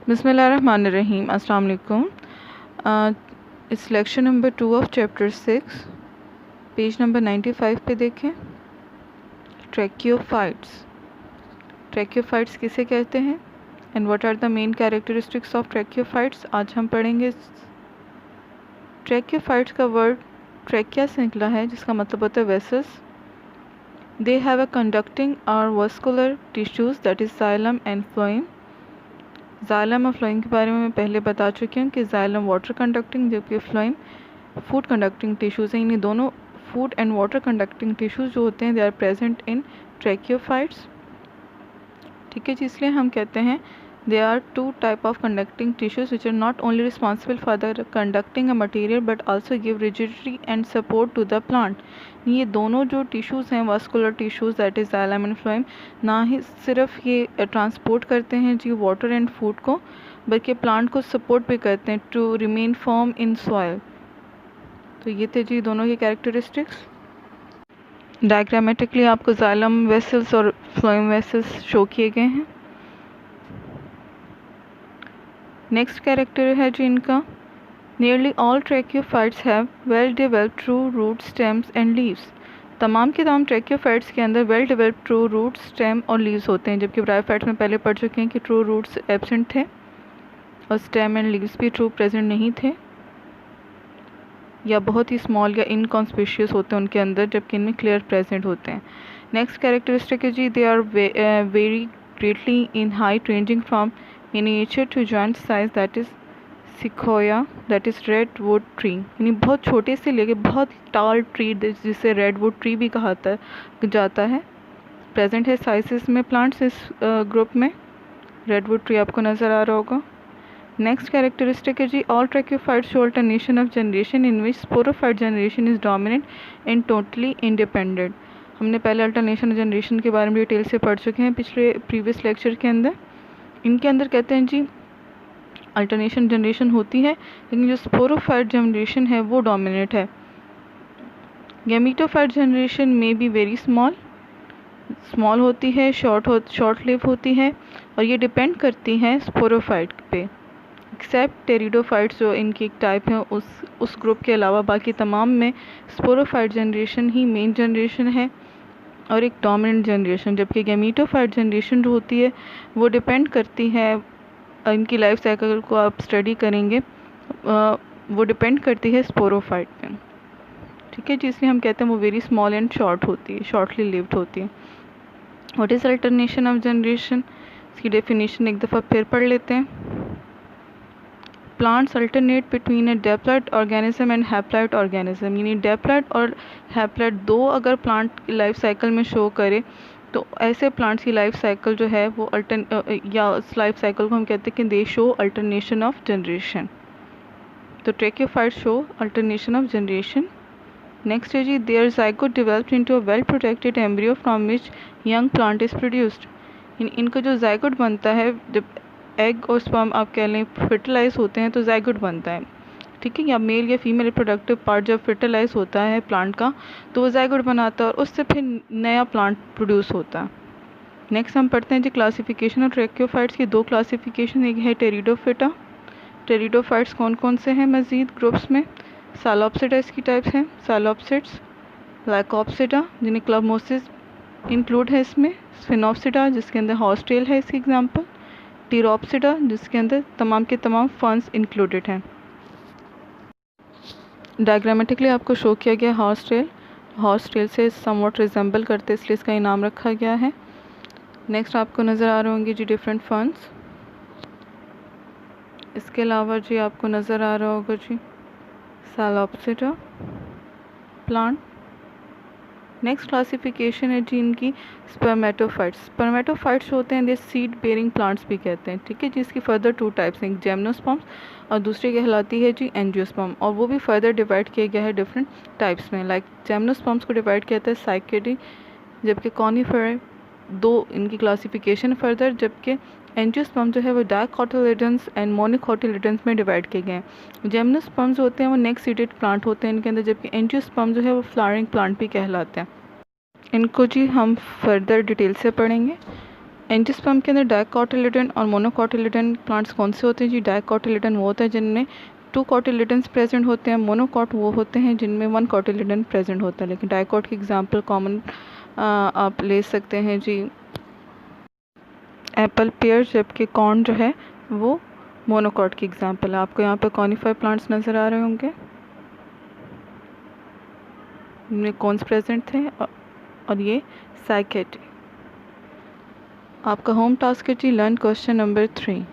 बिस्मिल्लाहिर्रहमानिर्रहीम। अस्सलाम वालेकुम। इस lecture number 2 of chapter 6 page number 95 पे देखें। ट्रैकियोफाइट्स। ट्रैकियोफाइट्स किसे कहते हैं and what are the main characteristics of tracheophytes, आज हम पढ़ेंगे। ट्रैकियोफाइट्स का वर्ड ट्रैकिया से निकला है, जिसका मतलब होता है vessels. They have a conducting और vascular tissues that is xylem and phloem. Xylem और फ्लोएम के बारे में मैं पहले बता चुकी हूँ कि जाइलम वाटर कंडक्टिंग जबकि फ्लोएम फूड कंडक्टिंग टिश्यूज़ हैं। इन्हीं दोनों food and water conducting tissues जो होते हैं दे आर प्रेजेंट इन ट्रैकियोफाइट्स। ठीक है जी, इसलिए हम कहते हैं they are two type of conducting tissues which are not only responsible for the conducting a material but also give rigidity and support to the plant. ये दोनों जो टिश्यूज़ हैं vascular tissues that is xylem and phloem, ना ही सिर्फ ये transport करते हैं जी वाटर एंड फूड को, बल्कि प्लांट को सपोर्ट भी करते हैं to remain firm in soil. तो ये थे जी दोनों के कैरेक्टरिस्टिक्स। डायग्रामेटिकली आपको जाइलम वेसल्स और फ्लोएम वेसल्स शो किए गए हैं। नेक्स्ट कैरेक्टर है जी इनका, nearly all tracheophytes have well developed true root stems and leaves. तमाम के तमाम ट्रैकियोफाइट्स के अंदर well developed true root stem और लीव्स होते हैं, जबकि ब्रायोफाइट्स में पहले पढ़ चुके हैं कि ट्रू रूट्स एब्सेंट थे और स्टेम एंड लीव्स भी ट्रू प्रेजेंट नहीं थे, या बहुत ही स्मॉल या इनकॉन्स्पिशियस होते हैं उनके अंदर, जबकि इनमें क्लियर प्रेजेंट होते हैं। नेक्स्ट कैरेक्टरिस्टिक है जी, they are very greatly in height ranging from miniature to giant size that is sequoia that is redwood tree. यानी बहुत छोटे से लेके बहुत टाल ट्री जिसे रेड वुड ट्री भी कहा जाता है, प्रेजेंट है साइजेस में प्लांट्स इस ग्रुप में। रेड वुड ट्री आपको नज़र आ रहा होगा। नेक्स्ट कैरेक्टरिस्टिक है जी, all tracheophytes show alternation of generation in which sporophyte generation is dominant and totally independent. हमने पहले अल्टरनेशन जनरेशन के बारे में डिटेल से पढ़ चुके हैं पिछले प्रीवियस लेक्चर के अंदर। इनके अंदर कहते हैं जी अल्टरनेशन जनरेशन होती है, लेकिन जो स्पोरोफाइट जनरेशन है वो डोमिनेट है। गैमीटोफाइट जनरेशन में बी वेरी स्मॉल होती है, शॉर्ट लिव होती है, और ये डिपेंड करती है स्पोरोफाइट पे। एक्सेप्ट टेरिडोफाइट्स जो इनकी एक टाइप है, उस ग्रुप के अलावा बाकी तमाम में स्पोरोफाइट जनरेशन ही मेन जनरेशन है और एक डोमिनेंट जनरेशन, जबकि गैमीटोफाइट जनरेशन जो होती है वो डिपेंड करती है, इनकी लाइफ साइकिल को आप स्टडी करेंगे, वो डिपेंड करती है स्पोरोफाइट पे। ठीक है जी, इसलिए हम कहते हैं वो वेरी स्मॉल एंड शॉर्ट होती है, शॉर्टली लिव्ड होती है। What is alternation of generation, इसकी डेफिनेशन एक दफ़ा फिर पढ़ लेते हैं। Plants alternate between A diploid organism and haploid organism. यानी डिप्लॉइड और हैप्लॉइड दो अगर प्लांट की लाइफ साइकिल में शो करे तो ऐसे प्लांट्स की लाइफ साइकिल जो है वो या उस लाइफ साइकिल को हम कहते हैं कि they show alternation of generation. तो tracheophytes show alternation of generation. Next है जी, their zygote developed into a well protected embryo from which young plant is produced. इनका जो ज़ाइगोट बनता है, जब एग और स्पर्म आप कह लें फर्टिलाइज होते हैं तो ज़ाइगोट बनता है। ठीक है, या मेल या फीमेल रिप्रोडक्टिव पार्ट जब फर्टिलाइज होता है प्लांट का तो वो ज़ाइगोट बनाता है और उससे फिर नया प्लांट प्रोड्यूस होता है। नेक्स्ट हम पढ़ते हैं जी क्लासिफिकेशन ऑफ ट्रैकियोफाइट्स की। दो क्लासिफिकेशन, एक है टेरिडोफिटा। टेरिडोफाइट्स कौन कौन से हैं मज़ीद ग्रुप्स में, सालोप्सिडा इसकी टाइप्स हैं, सालोप्सिड्स, लाइकोप्सिडा जिन्हें क्लबमोसिस इंक्लूड है इसमें, स्फिनोप्सिडा जिसके अंदर हॉर्सटेल है इसकी एग्जांपल, टीरोप्सिडा जिसके अंदर तमाम के तमाम फर्न्स इंक्लूडेड हैं। डायग्रामेटिकली आपको शो किया गया हॉर्सटेल से समवॉट रिजेंबल करते इसलिए इसका इनाम रखा गया है। नेक्स्ट आपको नज़र आ रहे होंगे जी डिफरेंट फर्न्स। इसके अलावा जी आपको नज़र आ रहा होगा जी सालोप्सिडा प्लांट। नेक्स्ट क्लासिफिकेशन है जी इनकी स्पर्मेटोफाइट्स। स्पर्मेटोफाइट्स होते हैं दे सीड बेयरिंग प्लांट्स भी कहते हैं। ठीक है जी, इसकी फर्दर टू टाइप्स हैं, जेमनोस्पर्म्स और दूसरी कहलाती है जी एंजियोस्पर्म, और वो भी फर्दर डिवाइड किया गया है डिफरेंट टाइप्स में। लाइक जेमनोस्पर्म्स को डिवाइड किया जाता है साइकेडी, जबकि कॉनिफेरा दो इनकी क्लासिफिकेशन फर्दर, जबकि एंजियोस्पर्म जो है वो डाइकोटिलेडन्स एंड मोनोकोटिलेडन्स में डिवाइड किए गए हैं। जेमनोस्पर्म्स होते हैं वो नेक्स्ट सीडेड प्लांट होते हैं इनके अंदर, जबकि एंजियोस्पर्म जो है वो फ्लावरिंग प्लांट भी कहलाते हैं। इनको जी हम फर्दर डिटेल से पढ़ेंगे। एंजियोस्पर्म के अंदर डाइकोटिलेडन और मोनोकोटिलेडन प्लांट्स कौन से होते हैं जी? डाइकोटिलेडन वो होता है जिनमें 2 कोटिलेडन्स प्रेजेंट होते हैं, मोनोकॉट वो होते हैं जिनमें 1 कोटिलेडन प्रेजेंट होता है। लेकिन डाइकोट की एग्जांपल कॉमन आप ले सकते हैं जी एप्पल, पेयर, जबकि कॉर्न जो है वो मोनोकॉट की एग्जांपल है। आपको यहाँ पे कॉनिफर प्लांट्स नज़र आ रहे होंगे, इनमें कॉन्स प्रेजेंट थे और ये साइकेटी। आपका होम टास्क है जी लर्न क्वेश्चन नंबर 3।